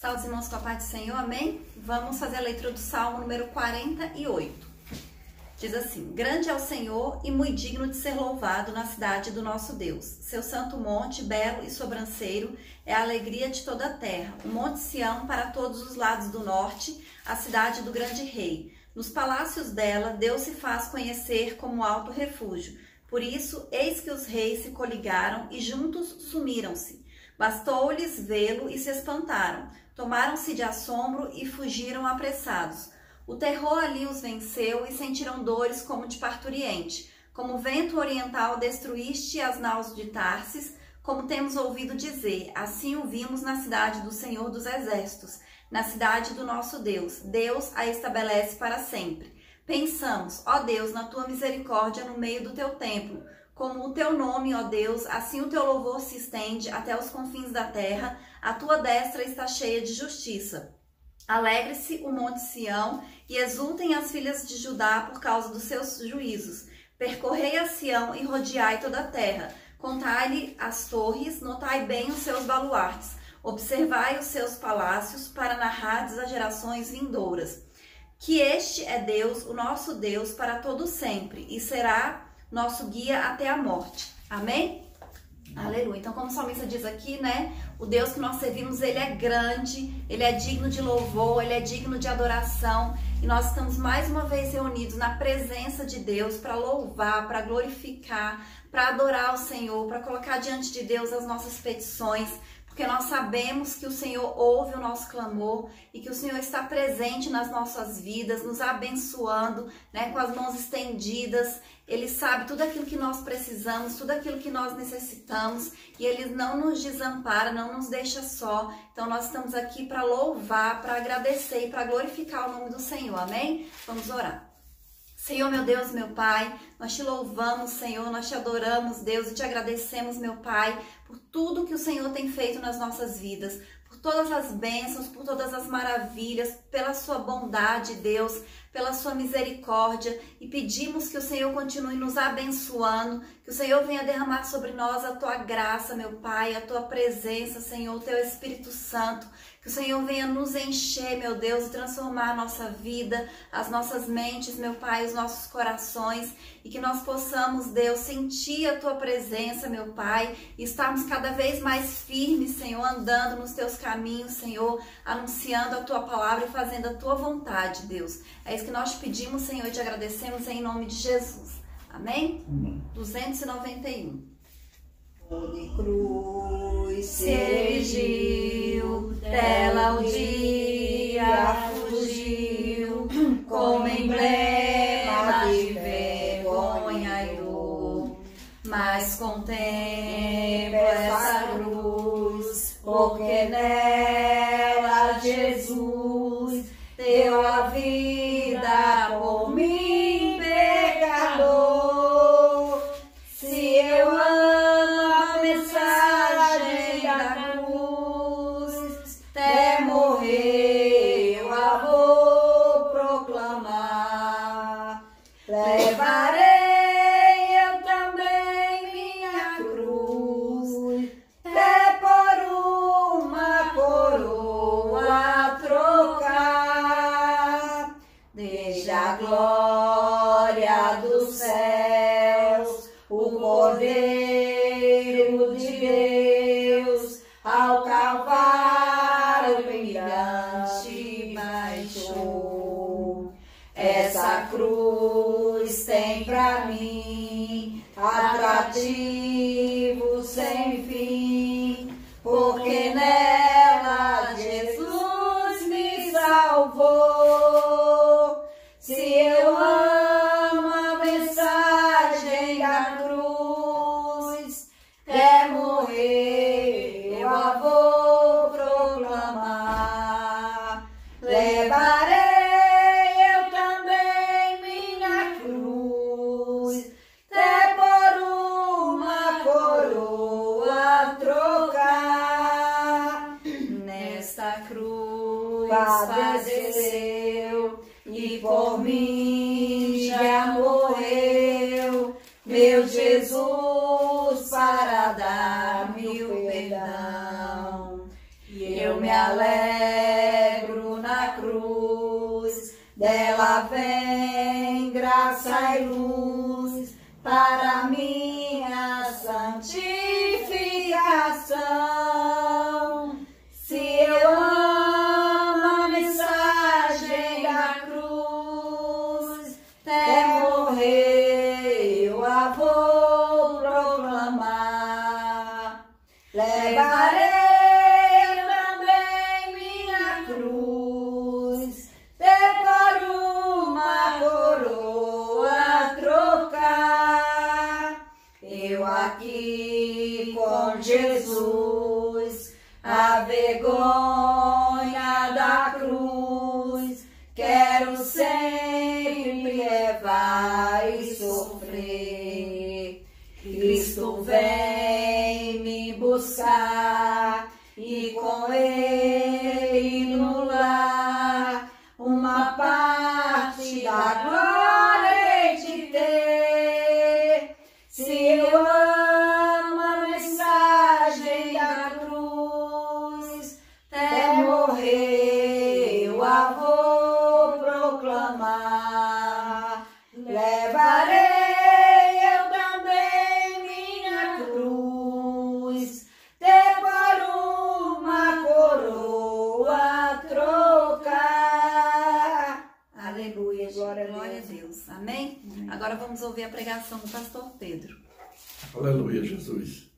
Salve, irmãos, com a paz do Senhor, amém? Vamos fazer a leitura do Salmo número 48. Diz assim: Grande é o Senhor e muito digno de ser louvado na cidade do nosso Deus. Seu santo monte, belo e sobranceiro, é a alegria de toda a terra. O monte Sião para todos os lados do norte, a cidade do grande rei. Nos palácios dela, Deus se faz conhecer como alto refúgio. Por isso, eis que os reis se coligaram e juntos sumiram-se. Bastou-lhes vê-lo e se espantaram. Tomaram-se de assombro e fugiram apressados. O terror ali os venceu e sentiram dores como de parturiente. Como vento oriental destruíste as naus de Tarsis, como temos ouvido dizer, assim o vimos na cidade do Senhor dos Exércitos, na cidade do nosso Deus. Deus a estabelece para sempre. Pensamos, ó Deus, na tua misericórdia no meio do teu templo. Como o teu nome, ó Deus, assim o teu louvor se estende até os confins da terra, a tua destra está cheia de justiça. Alegre-se o monte Sião e exultem as filhas de Judá por causa dos seus juízos. Percorrei a Sião e rodeai toda a terra. Contai-lhe as torres, notai bem os seus baluartes. Observai os seus palácios para narrardes às gerações vindouras. Que este é Deus, o nosso Deus, para todo sempre, e será nosso guia até a morte. Amém? Aleluia. Então, como o salmista diz aqui, né? O Deus que nós servimos, ele é grande, ele é digno de louvor, ele é digno de adoração. E nós estamos mais uma vez reunidos na presença de Deus para louvar, para glorificar, para adorar o Senhor, para colocar diante de Deus as nossas petições, porque nós sabemos que o Senhor ouve o nosso clamor e que o Senhor está presente nas nossas vidas, nos abençoando, né, com as mãos estendidas. Ele sabe tudo aquilo que nós precisamos, tudo aquilo que nós necessitamos, e Ele não nos desampara, não nos deixa só. Então nós estamos aqui para louvar, para agradecer e para glorificar o nome do Senhor, amém? Vamos orar. Senhor, meu Deus, meu Pai, nós te louvamos, Senhor, nós te adoramos, Deus, e te agradecemos, meu Pai, por tudo que o Senhor tem feito nas nossas vidas, por todas as bênçãos, por todas as maravilhas, pela sua bondade, Deus, pela sua misericórdia, e pedimos que o Senhor continue nos abençoando, que o Senhor venha derramar sobre nós a tua graça, meu Pai, a tua presença, Senhor, o teu Espírito Santo, que o Senhor venha nos encher, meu Deus, e transformar a nossa vida, as nossas mentes, meu Pai, os nossos corações, e que nós possamos, Deus, sentir a tua presença, meu Pai, e estarmos cada vez mais firmes, Senhor, andando nos teus caminhos, Senhor, anunciando a tua palavra e fazendo a tua vontade, Deus. É isso que nós te pedimos, Senhor, e te agradecemos em nome de Jesus. Amém? 291. De cruz se erigiu, dela o dia fugiu, como emblema de vergonha e dor. Mas contemplo essa cruz, porque nela Jesus deu a vida por mim, pecador. Se eu amo a mensagem da cruz, até morrer eu a vou proclamar. Levarei eu também minha cruz, até por uma coroa trocar. Desde a glória dos céus, o Cordeiro de Deus ao Calvário brilhante baixou. Essa cruz tem pra mim atrativo sem fim, porque nela Jesus me salvou. Se eu amo a mensagem da cruz, até morrer eu a vou proclamar. Levarei eu também minha cruz, até por uma coroa trocar. Nesta cruz padeceu e por mim já morreu, meu Jesus, para dar-me o perdão. E eu me alegro dai luz para minha santificação. Se eu amo a mensagem da cruz, até morrer eu a vou proclamar. Levarei também minha cruz, por uma coroa trocar. Eu aqui com Jesus, a vergonha da cruz, quero sempre levar e sofrer. Cristo vem me buscar e com Ele no lar uma parte da glória hei de ter. Se eu amo a mensagem da cruz, até morrer eu a vou proclamar. Levarei eu também minha cruz, por uma coroa trocar. Aleluia, glória a Deus. Amém? Agora vamos ouvir a pregação do pastor Pedro. Aleluia, Jesus.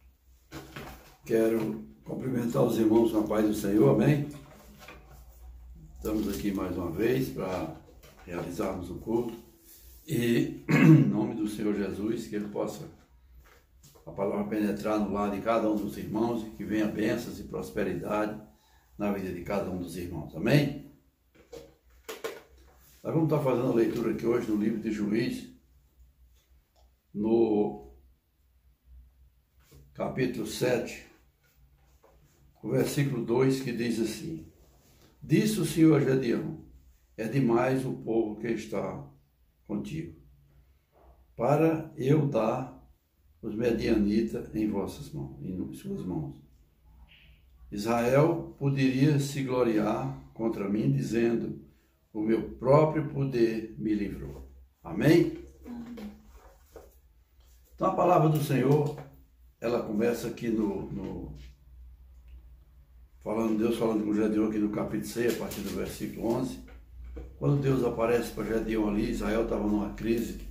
Quero cumprimentar os irmãos com a paz do Senhor, amém? Estamos aqui mais uma vez para realizarmos o culto e, em nome do Senhor Jesus, que Ele possa, a palavra penetrar no lar de cada um dos irmãos e que venha bênçãos e prosperidade na vida de cada um dos irmãos, amém? Nós vamos estar fazendo a leitura aqui hoje no livro de Juízes, no capítulo 7, o versículo 2, que diz assim: Disse o Senhor a Gedeão: é demais o povo que está contigo, para eu dar os medianitas em vossas mãos, em suas mãos. Israel poderia se gloriar contra mim, dizendo: o meu próprio poder me livrou. Amém? Então a palavra do Senhor, ela começa aqui Deus falando com Gedeão aqui no capítulo 6, a partir do versículo 11. Quando Deus aparece para Gedeão ali, Israel estava numa crise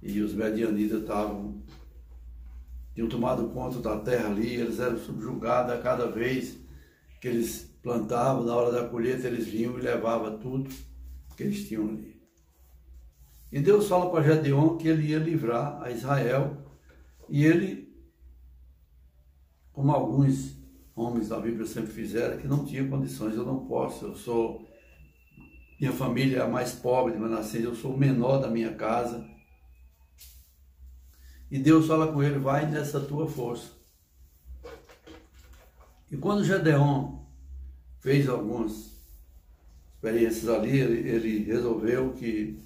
e os medianitas tinham tomado conta da terra ali, eles eram subjugados a cada vez que eles plantavam, na hora da colheita eles vinham e levavam tudo que eles tinham ali. E Deus fala para Gedeão que ele ia livrar a Israel, e ele, como alguns homens da Bíblia sempre fizeram, que não tinha condições: eu não posso, minha família é a mais pobre de Manassés, eu sou o menor da minha casa. E Deus fala com ele: vai nessa tua força. E quando Gedeão fez algumas experiências ali, ele resolveu que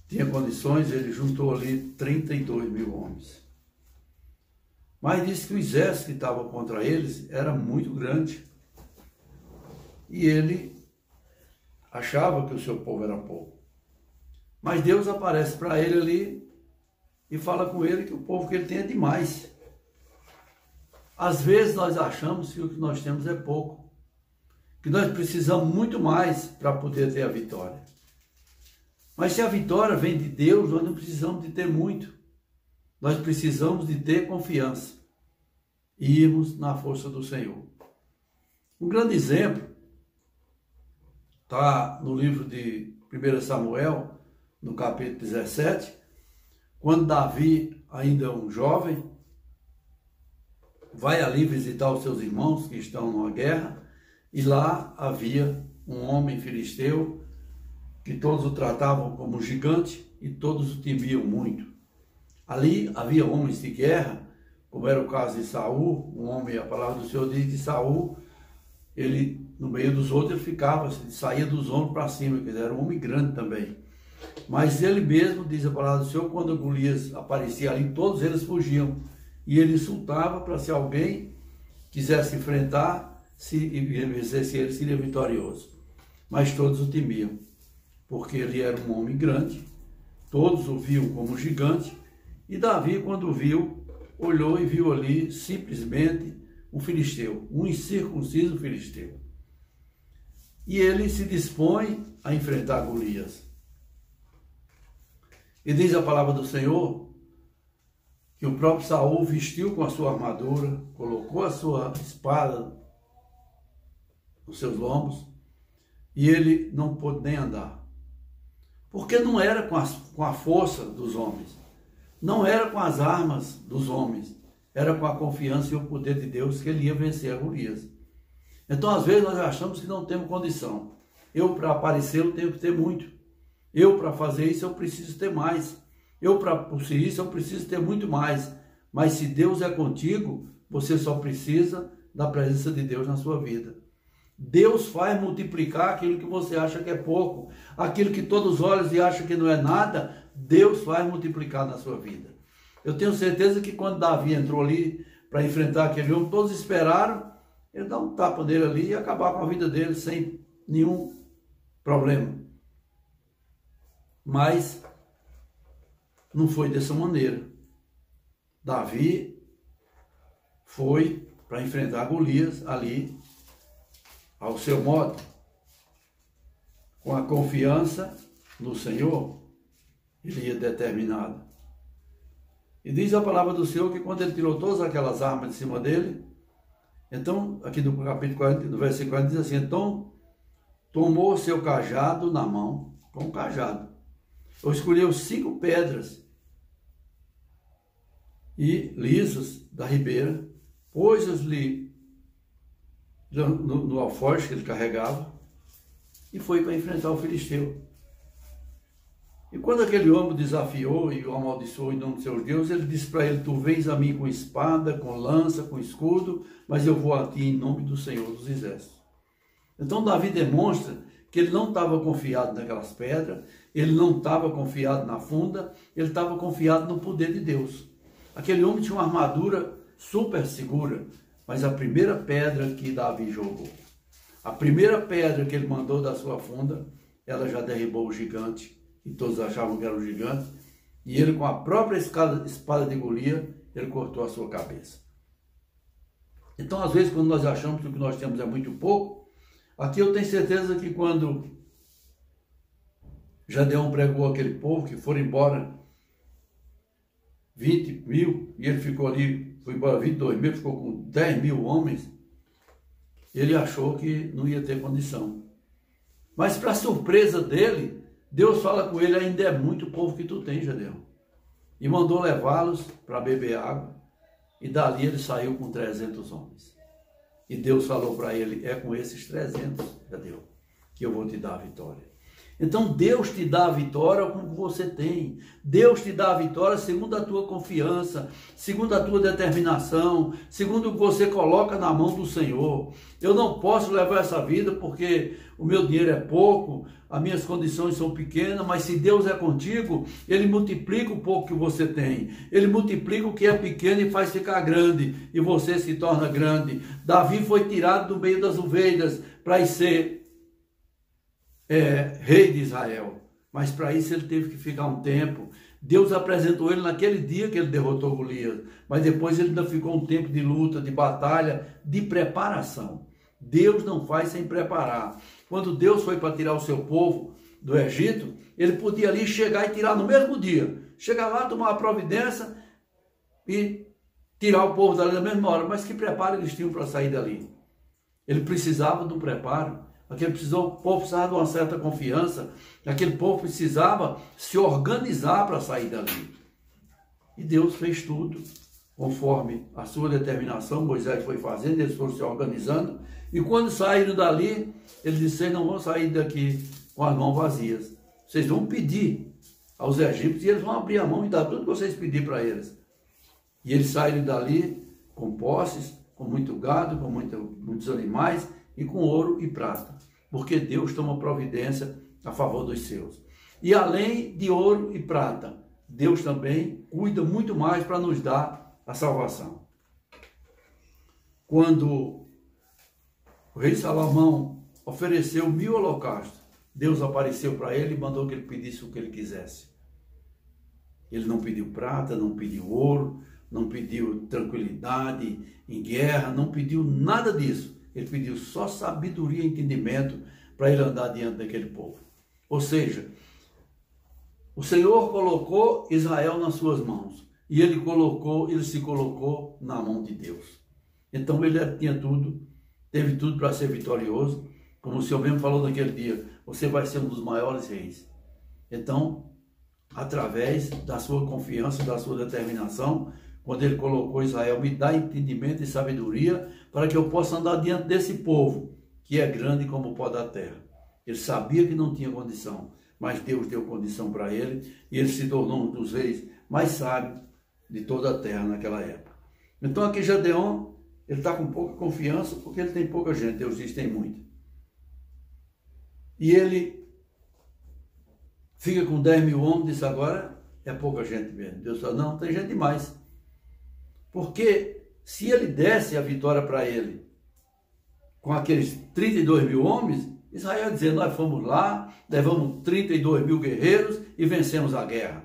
tinha condições, ele juntou ali 32 mil homens. Mas disse que o exército que estava contra eles era muito grande. E ele achava que o seu povo era pouco. Mas Deus aparece para ele ali e fala com ele que o povo que ele tem é demais. Às vezes nós achamos que o que nós temos é pouco, que nós precisamos muito mais para poder ter a vitória. Mas se a vitória vem de Deus, nós não precisamos de ter muito. Nós precisamos de ter confiança e irmos na força do Senhor. Um grande exemplo está no livro de 1 Samuel, no capítulo 17, quando Davi, ainda um jovem, vai ali visitar os seus irmãos que estão numa guerra, e lá havia um homem filisteu que todos o tratavam como um gigante e todos o temiam muito. Ali havia homens de guerra, como era o caso de Saul, um homem, a palavra do Senhor diz que Saul, ele, no meio dos outros, ele ficava, saía dos ombros para cima, quer dizer, era um homem grande também. Mas ele mesmo, diz a palavra do Senhor, quando Golias aparecia ali, todos eles fugiam. E ele insultava para, se alguém quisesse enfrentar, se vencesse ele, seria vitorioso. Mas todos o temiam, porque ele era um homem grande Todos o viam como um gigante. E Davi, quando viu, olhou e viu ali simplesmente um filisteu, um incircunciso filisteu. E ele se dispõe a enfrentar Golias. E diz a palavra do Senhor que o próprio Saul vestiu com a sua armadura, colocou a sua espada nos seus lombos, e ele não pôde nem andar. Porque não era com a força dos homens, não era com as armas dos homens, era com a confiança e o poder de Deus que ele ia vencer a Golias. Então, às vezes, nós achamos que não temos condição. Eu, para aparecer, eu tenho que ter muito. Eu, para fazer isso, eu preciso ter mais. Eu, para possuir isso, eu preciso ter muito mais. Mas se Deus é contigo, você só precisa da presença de Deus na sua vida. Deus faz multiplicar aquilo que você acha que é pouco. Aquilo que todos olham e acham que não é nada, Deus faz multiplicar na sua vida. Eu tenho certeza que quando Davi entrou ali para enfrentar aquele homem, todos esperaram ele dar um tapa nele ali e acabar com a vida dele sem nenhum problema. Mas não foi dessa maneira. Davi foi para enfrentar Golias ali ao seu modo, com a confiança no Senhor. Ele ia determinado. E diz a palavra do Senhor que quando ele tirou todas aquelas armas de cima dele, então, aqui no capítulo 40, no versículo 40, diz assim: então, tomou seu cajado na mão, com um cajado. Eu escolheu 5 pedras e lisas da ribeira, pôs-as-lhe no alforje que ele carregava e foi para enfrentar o filisteu. E quando aquele homem o desafiou e o amaldiçoou em nome de seus deuses, ele disse para ele: tu vens a mim com espada, com lança, com escudo, mas eu vou a ti em nome do Senhor dos Exércitos. Então Davi demonstra que ele não estava confiado naquelas pedras, ele não estava confiado na funda, ele estava confiado no poder de Deus. Aquele homem tinha uma armadura super segura, mas a primeira pedra que Davi jogou, a primeira pedra que ele mandou da sua funda, ela já derribou o gigante, e todos achavam que era um gigante, e ele com a própria espada de Golias, ele cortou a sua cabeça. Então, às vezes, quando nós achamos que o que nós temos é muito pouco, aqui eu tenho certeza que quando Gedeão pregou aquele povo, que foram embora 20 mil, e ele ficou ali, foi embora 22 mil, ficou com 10 mil homens, ele achou que não ia ter condição. Mas, para surpresa dele, Deus fala com ele: ainda é muito povo que tu tens, Gedeão. E mandou levá-los para beber água. E dali ele saiu com 300 homens. E Deus falou para ele: é com esses 300, Gedeão, que eu vou te dar a vitória. Então Deus te dá a vitória com o que você tem. Deus te dá a vitória segundo a tua confiança, segundo a tua determinação, segundo o que você coloca na mão do Senhor. Eu não posso levar essa vida porque o meu dinheiro é pouco, as minhas condições são pequenas, mas se Deus é contigo, Ele multiplica o pouco que você tem. Ele multiplica o que é pequeno e faz ficar grande, e você se torna grande. Davi foi tirado do meio das ovelhas para ir ser rei de Israel, mas para isso ele teve que ficar um tempo. Deus apresentou ele naquele dia que ele derrotou Golias, mas depois ele ainda ficou um tempo de luta, de batalha, de preparação. Deus não faz sem preparar. Quando Deus foi para tirar o seu povo do Egito, ele podia ali chegar e tirar no mesmo dia, chegar lá, tomar a providência e tirar o povo dali na mesma hora. Mas que preparo eles tinham para sair dali? Ele precisava do preparo. O povo precisava de uma certa confiança, aquele povo precisava se organizar para sair dali. E Deus fez tudo conforme a sua determinação. Moisés foi fazendo, eles foram se organizando, e quando saíram dali, ele disse: vocês não vão sair daqui com as mãos vazias, vocês vão pedir aos egípcios e eles vão abrir a mão e dar tudo que vocês pedirem para eles. E eles saíram dali com posses, com muito gado, com muitos animais, e com ouro e prata, porque Deus toma providência a favor dos seus. E além de ouro e prata, Deus também cuida muito mais para nos dar a salvação. Quando o rei Salomão ofereceu 1000 holocaustos, Deus apareceu para ele e mandou que ele pedisse o que ele quisesse. Ele não pediu prata, não pediu ouro, não pediu tranquilidade em guerra, não pediu nada disso. Ele pediu só sabedoria e entendimento para ele andar diante daquele povo. Ou seja, o Senhor colocou Israel nas suas mãos e ele se colocou na mão de Deus. Então ele tinha tudo, teve tudo para ser vitorioso. Como o Senhor mesmo falou naquele dia, você vai ser um dos maiores reis. Então, através da sua confiança, da sua determinação, quando ele colocou Israel, me dá entendimento e sabedoria para que eu possa andar diante desse povo, que é grande como o pó da terra. Ele sabia que não tinha condição, mas Deus deu condição para ele, e ele se tornou um dos reis mais sábios de toda a terra naquela época. Então aqui Gedeon, ele está com pouca confiança, porque ele tem pouca gente, Deus diz que tem muita. E ele fica com 10 mil homens, diz agora é pouca gente mesmo. Deus fala, não, tem gente demais. Porque se ele desse a vitória para ele com aqueles 32 mil homens, Israel ia dizer, nós fomos lá, levamos 32 mil guerreiros e vencemos a guerra.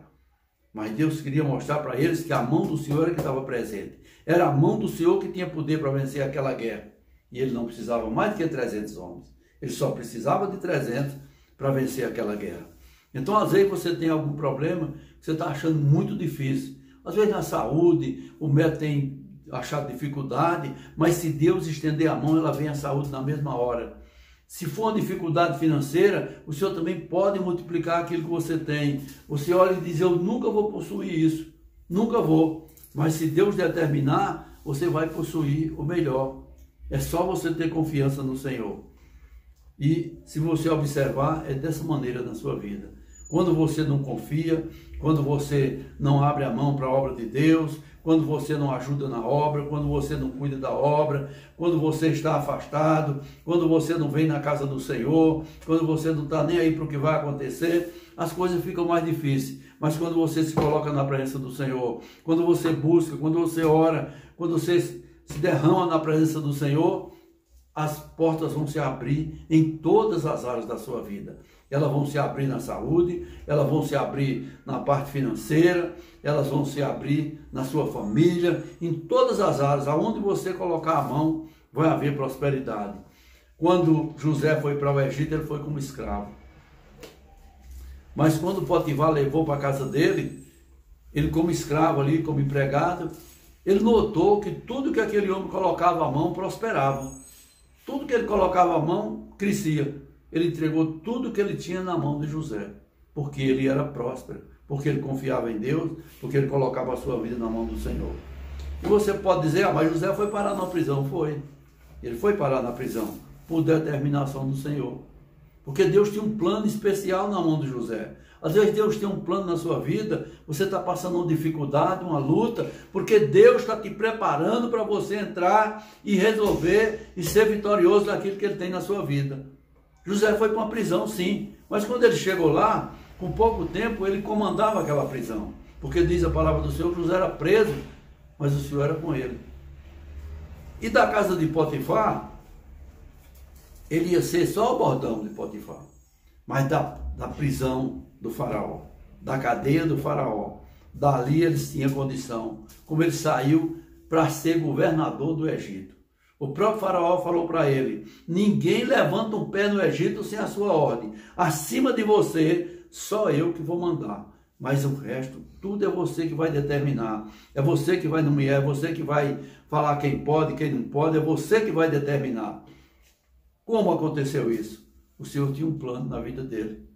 Mas Deus queria mostrar para eles que a mão do Senhor era que estava presente. Era a mão do Senhor que tinha poder para vencer aquela guerra. E ele não precisava mais do que 300 homens. Ele só precisava de 300 para vencer aquela guerra. Então, às vezes, você tem algum problema que você está achando muito difícil. Às vezes, na saúde, o médico tem achado dificuldade, mas se Deus estender a mão, ela vem a saúde na mesma hora. Se for uma dificuldade financeira, o Senhor também pode multiplicar aquilo que você tem. Você olha e diz, eu nunca vou possuir isso, nunca vou. Mas se Deus determinar, você vai possuir o melhor. É só você ter confiança no Senhor. E se você observar, é dessa maneira na sua vida. Quando você não confia, quando você não abre a mão para a obra de Deus, quando você não ajuda na obra, quando você não cuida da obra, quando você está afastado, quando você não vem na casa do Senhor, quando você não está nem aí para o que vai acontecer, as coisas ficam mais difíceis. Mas quando você se coloca na presença do Senhor, quando você busca, quando você ora, quando você se derrama na presença do Senhor, as portas vão se abrir em todas as áreas da sua vida. Elas vão se abrir na saúde, elas vão se abrir na parte financeira, elas vão se abrir na sua família, em todas as áreas, aonde você colocar a mão, vai haver prosperidade. Quando José foi para o Egito, ele foi como escravo. Mas quando Potifar levou para a casa dele, ele como escravo ali, como empregado, ele notou que tudo que aquele homem colocava a mão prosperava. Tudo que ele colocava a mão crescia. Ele entregou tudo que ele tinha na mão de José, porque ele era próspero, porque ele confiava em Deus, porque ele colocava a sua vida na mão do Senhor. E você pode dizer, mas José foi parar na prisão. Foi. Ele foi parar na prisão por determinação do Senhor. Porque Deus tinha um plano especial na mão de José. Às vezes Deus tem um plano na sua vida, você está passando uma dificuldade, uma luta, porque Deus está te preparando para você entrar e resolver e ser vitorioso naquilo que Ele tem na sua vida. José foi para uma prisão, sim, mas quando ele chegou lá, com pouco tempo, ele comandava aquela prisão, porque diz a palavra do Senhor que José era preso, mas o Senhor era com ele. E da casa de Potifar, ele ia ser só o bordão de Potifar, mas da prisão do faraó, da cadeia do faraó, dali eles tinham condição, como ele saiu para ser governador do Egito. O próprio faraó falou para ele, ninguém levanta um pé no Egito sem a sua ordem. Acima de você, só eu que vou mandar. Mas o resto, tudo é você que vai determinar. É você que vai nomear, é você que vai falar quem pode, quem não pode. É você que vai determinar. Como aconteceu isso? O Senhor tinha um plano na vida dele.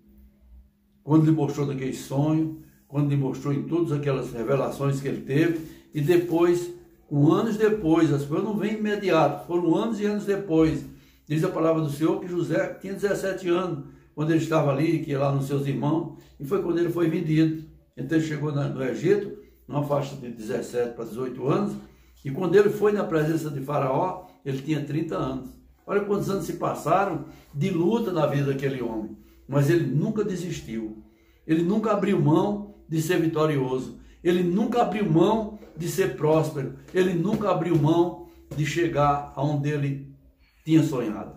Quando lhe mostrou daquele sonho, quando lhe mostrou em todas aquelas revelações que ele teve, e depois... anos depois, as coisas não vêm imediato, foram anos e anos depois. Diz a palavra do Senhor que José tinha 17 anos, quando ele estava ali, que ia lá nos seus irmãos, e foi quando ele foi vendido. Então ele chegou no Egito, numa faixa de 17 para 18 anos, e quando ele foi na presença de Faraó, ele tinha 30 anos. Olha quantos anos se passaram de luta na vida daquele homem, mas ele nunca desistiu, ele nunca abriu mão de ser vitorioso, ele nunca abriu mão de ser próspero, ele nunca abriu mão de chegar aonde ele tinha sonhado,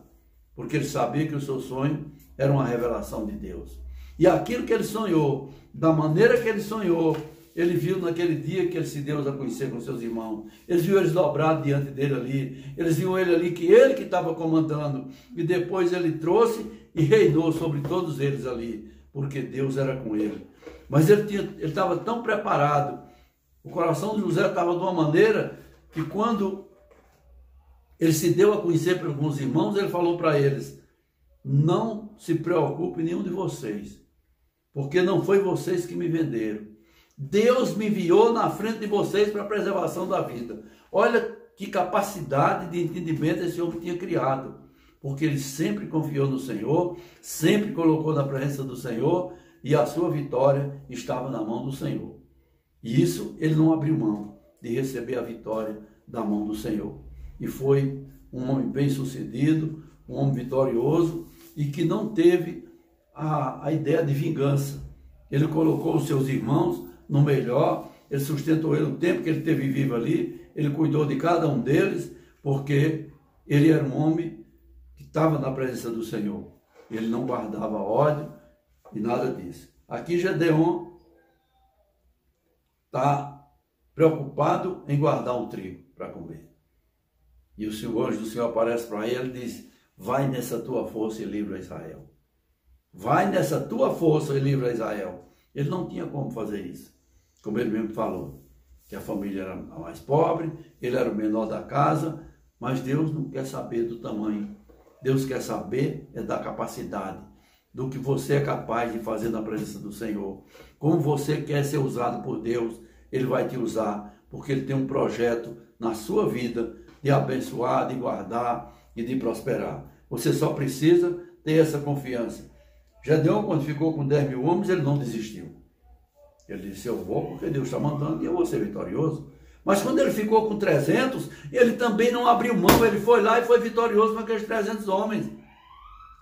porque ele sabia que o seu sonho era uma revelação de Deus. E aquilo que ele sonhou, da maneira que ele sonhou, ele viu naquele dia que ele se deu a conhecer com seus irmãos. Eles viram eles dobrados diante dele ali. Eles viram ele ali, que ele que estava comandando. E depois ele trouxe e reinou sobre todos eles ali, porque Deus era com ele. Mas ele estava tão preparado. O coração de José estava de uma maneira que quando ele se deu a conhecer com os irmãos, ele falou para eles: não se preocupe nenhum de vocês, porque não foi vocês que me venderam. Deus me enviou na frente de vocês para a preservação da vida. Olha que capacidade de entendimento esse homem tinha criado, porque ele sempre confiou no Senhor, sempre colocou na presença do Senhor, e a sua vitória estava na mão do Senhor. E isso ele não abriu mão de receber a vitória da mão do Senhor. E foi um homem bem-sucedido, um homem vitorioso, e que não teve a ideia de vingança. Ele colocou os seus irmãos no melhor, ele sustentou ele o tempo que ele teve vivo ali, ele cuidou de cada um deles, porque ele era um homem que estava na presença do Senhor. Ele não guardava ódio e nada disso. Aqui Gedeon está preocupado em guardar um trigo para comer. E o anjo do Senhor aparece para ele e diz: vai nessa tua força e livra Israel. Vai nessa tua força e livra Israel. Ele não tinha como fazer isso. Como ele mesmo falou, que a família era a mais pobre, ele era o menor da casa, mas Deus não quer saber do tamanho. Deus quer saber da capacidade, do que você é capaz de fazer na presença do Senhor. Como você quer ser usado por Deus, Ele vai te usar, porque Ele tem um projeto na sua vida de abençoar, de guardar e de prosperar. Você só precisa ter essa confiança. Gedeon, quando ficou com 10 mil homens, ele não desistiu. Ele disse: eu vou porque Deus está mandando e eu vou ser vitorioso. Mas quando ele ficou com 300, ele também não abriu mão, ele foi lá e foi vitorioso com aqueles 300 homens.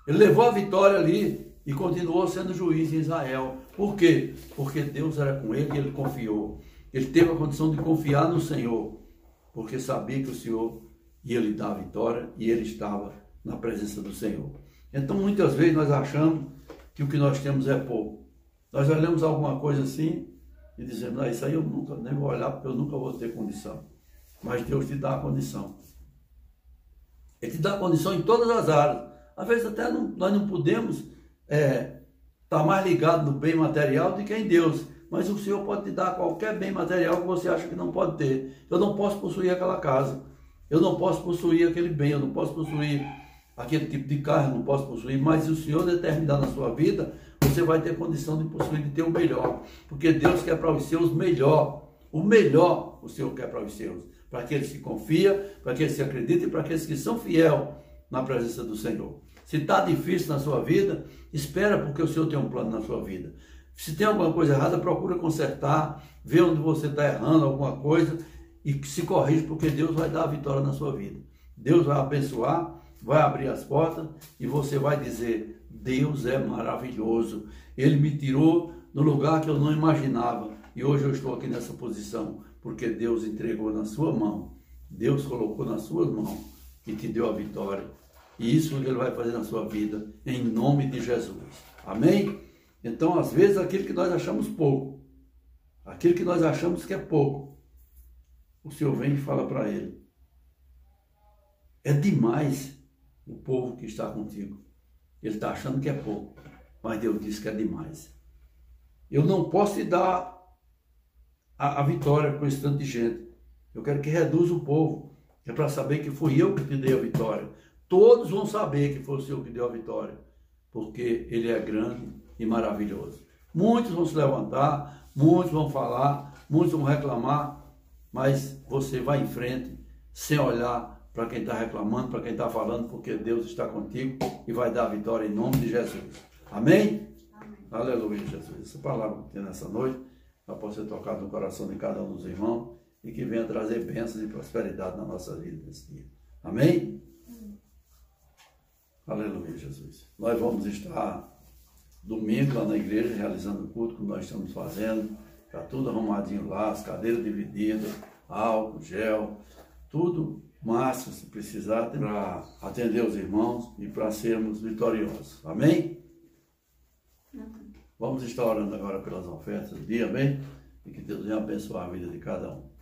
Ele levou a vitória ali e continuou sendo juiz em Israel. Por quê? Porque Deus era com ele e ele confiou. Ele teve a condição de confiar no Senhor, porque sabia que o Senhor ia lhe dar a vitória e ele estava na presença do Senhor. Então, muitas vezes nós achamos que o que nós temos é pouco. Nós olhamos alguma coisa assim e dizemos: não, isso aí eu nunca nem vou olhar, porque eu nunca vou ter condição. Mas Deus te dá a condição. Ele te dá a condição em todas as áreas. Às vezes até nós não podemos estar mais ligado no bem material do que em Deus. Mas o Senhor pode te dar qualquer bem material que você acha que não pode ter. Eu não posso possuir aquela casa. Eu não posso possuir aquele bem. Eu não posso possuir aquele tipo de carro. Eu não posso possuir. Mas se o Senhor determinar na sua vida, você vai ter condição de possuir, de ter o melhor. Porque Deus quer para os seus melhor. O melhor o Senhor quer para os seus. Para aqueles que confiam, para aqueles que acreditam e para aqueles que são fiéis na presença do Senhor. Se está difícil na sua vida, espera, porque o Senhor tem um plano na sua vida. Se tem alguma coisa errada, procura consertar, vê onde você está errando alguma coisa e se corrige, porque Deus vai dar a vitória na sua vida. Deus vai abençoar, vai abrir as portas e você vai dizer: Deus é maravilhoso. Ele me tirou no lugar que eu não imaginava e hoje eu estou aqui nessa posição, porque Deus entregou na sua mão, Deus colocou nas suas mãos e te deu a vitória. E isso Ele vai fazer na sua vida, em nome de Jesus. Amém? Então, às vezes, aquilo que nós achamos pouco, aquilo que nós achamos que é pouco, o Senhor vem e fala para ele: é demais o povo que está contigo. Ele está achando que é pouco, mas Deus disse que é demais. Eu não posso te dar a vitória com esse tanto de gente. Eu quero que reduza o povo. É para saber que fui eu que te dei a vitória. Todos vão saber que foi o Senhor que deu a vitória, porque Ele é grande e maravilhoso. Muitos vão se levantar, muitos vão falar, muitos vão reclamar, mas você vai em frente, sem olhar para quem está reclamando, para quem está falando, porque Deus está contigo e vai dar a vitória em nome de Jesus. Amém? Amém. Aleluia, Jesus. Essa palavra que tem nessa noite, ela pode ser tocada no coração de cada um dos irmãos e que venha trazer bênçãos e prosperidade na nossa vida nesse dia. Amém? Aleluia, Jesus. Nós vamos estar domingo lá na igreja, realizando o culto que nós estamos fazendo. Está tudo arrumadinho lá, as cadeiras divididas, álcool, gel, tudo máximo se precisar para atender os irmãos e para sermos vitoriosos. Amém? Vamos estar orando agora pelas ofertas do dia, amém? E que Deus venha abençoar a vida de cada um.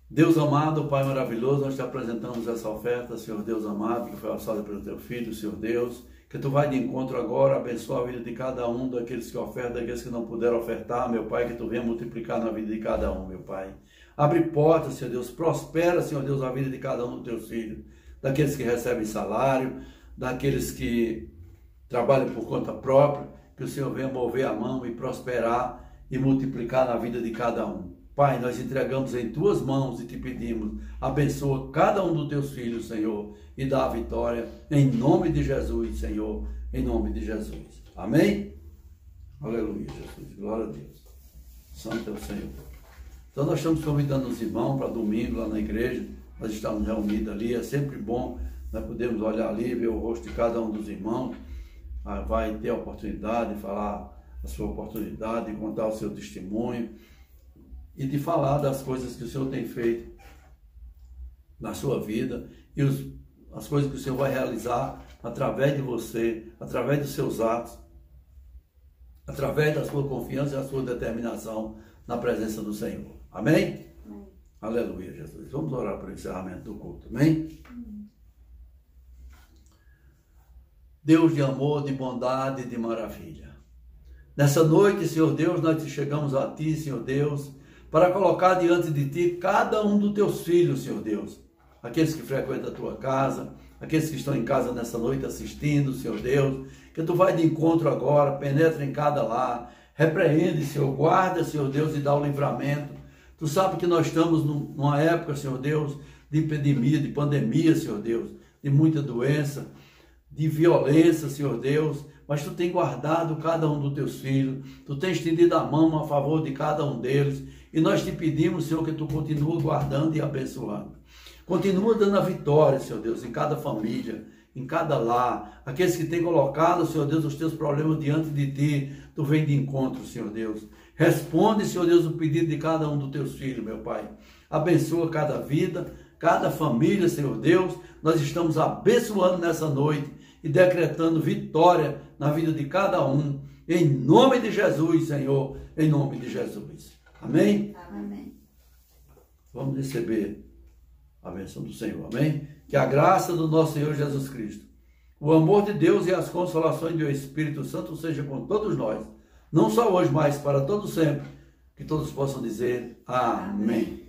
Deus amado, Pai maravilhoso, nós te apresentamos essa oferta, Senhor Deus amado, que foi alçada pelo teu Filho, Senhor Deus, que tu vai de encontro agora, abençoa a vida de cada um, daqueles que ofertam, daqueles que não puderam ofertar, meu Pai, que tu venha multiplicar na vida de cada um, meu Pai. Abre portas, Senhor Deus, prospera, Senhor Deus, a vida de cada um dos teus filhos, daqueles que recebem salário, daqueles que trabalham por conta própria, que o Senhor venha mover a mão e prosperar e multiplicar na vida de cada um. Pai, nós entregamos em tuas mãos e te pedimos, abençoa cada um dos teus filhos, Senhor, e dá a vitória em nome de Jesus, Senhor, em nome de Jesus. Amém? Aleluia, Jesus, glória a Deus. Santo é o Senhor. Então nós estamos convidando os irmãos para domingo lá na igreja, nós estamos reunidos ali, é sempre bom, nós podemos olhar ali, ver o rosto de cada um dos irmãos, vai ter a oportunidade de falar a sua oportunidade, de contar o seu testemunho, e de falar das coisas que o Senhor tem feito na sua vida e as coisas que o Senhor vai realizar através de você, através dos seus atos, através da sua confiança e da sua determinação na presença do Senhor. Amém? Amém. Aleluia, Jesus. Vamos orar para o encerramento do culto. Amém? Deus de amor, de bondade e de maravilha. Nessa noite, Senhor Deus, nós chegamos a Ti, Senhor Deus, para colocar diante de Ti cada um dos Teus filhos, Senhor Deus. Aqueles que frequentam a Tua casa, aqueles que estão em casa nessa noite assistindo, Senhor Deus, que Tu vai de encontro agora, penetra em cada lar, repreende, Senhor, guarda, Senhor Deus, e dá o livramento. Tu sabe que nós estamos numa época, Senhor Deus, de epidemia, de pandemia, Senhor Deus, de muita doença, de violência, Senhor Deus, mas Tu tem guardado cada um dos Teus filhos, Tu tem estendido a mão a favor de cada um deles, e nós te pedimos, Senhor, que Tu continue guardando e abençoando. Continua dando a vitória, Senhor Deus, em cada família, em cada lar. Aqueles que têm colocado, Senhor Deus, os teus problemas diante de Ti, Tu vem de encontro, Senhor Deus. Responde, Senhor Deus, o pedido de cada um dos Teus filhos, meu Pai. Abençoa cada vida, cada família, Senhor Deus. Nós estamos abençoando nessa noite e decretando vitória na vida de cada um. Em nome de Jesus, Senhor, em nome de Jesus. Amém? Amém. Vamos receber a bênção do Senhor. Amém? Que a graça do nosso Senhor Jesus Cristo, o amor de Deus e as consolações do Espírito Santo seja com todos nós. Não só hoje, mas para todo sempre. Que todos possam dizer amém.